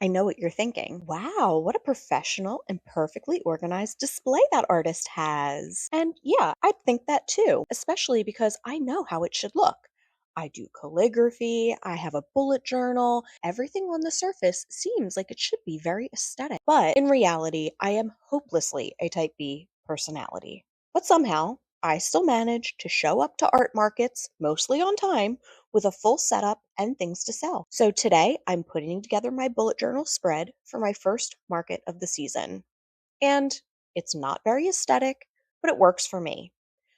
I know what you're thinking. Wow, what a professional and perfectly organized display that artist has. And yeah, I'd think that too, especially because I know how it should look. I do calligraphy, I have a bullet journal. Everything on the surface seems like it should be very aesthetic. But in reality, I am hopelessly a type B personality. But somehow, I still manage to show up to art markets, mostly on time, with a full setup and things to sell. So today I'm putting together my bullet journal spread for my first market of the season. And it's not very aesthetic, but it works for me.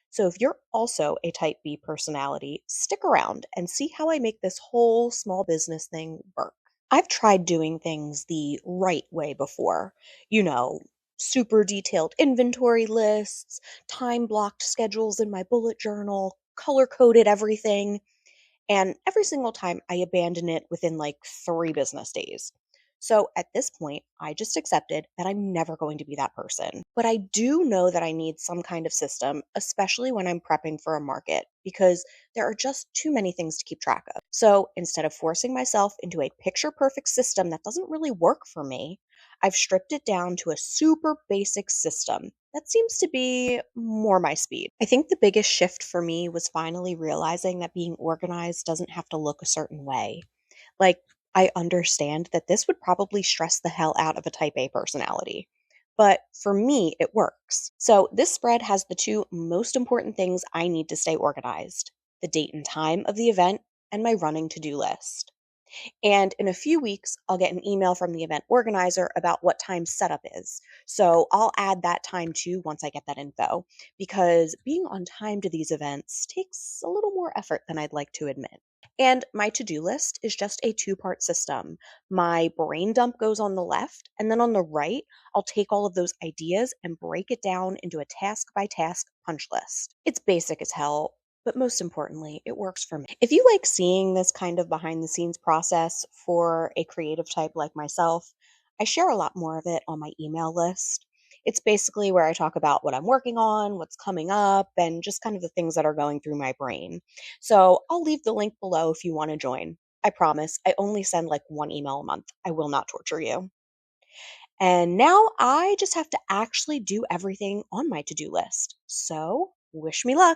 So if you're also a type B personality, stick around and see how I make this whole small business thing work. I've tried doing things the right way before. You know, super detailed inventory lists, time blocked schedules in my bullet journal, color coded everything. And every single time I abandon it within like 3 business days. So at this point, I just accepted that I'm never going to be that person. But I do know that I need some kind of system, especially when I'm prepping for a market, because there are just too many things to keep track of. So instead of forcing myself into a picture perfect system that doesn't really work for me, I've stripped it down to a super basic system that seems to be more my speed. I think the biggest shift for me was finally realizing that being organized doesn't have to look a certain way. Like, I understand that this would probably stress the hell out of a type A personality. But for me, it works. So, this spread has the two most important things I need to stay organized: the date and time of the event and my running to do list. And in a few weeks, I'll get an email from the event organizer about what time setup is. So I'll add that time too once I get that info, because being on time to these events takes a little more effort than I'd like to admit. And my to do list is just a two-part system. My brain dump goes on the left, and then on the right, I'll take all of those ideas and break it down into a task by task punch list. It's basic as hell, but most importantly, it works for me. If you like seeing this kind of behind the scenes process for a creative type like myself, I share a lot more of it on my email list. It's basically where I talk about what I'm working on, what's coming up, and just kind of the things that are going through my brain. So I'll leave the link below if you want to join. I promise, I only send like one email a month. I will not torture you. And now I just have to actually do everything on my to do list. So wish me luck.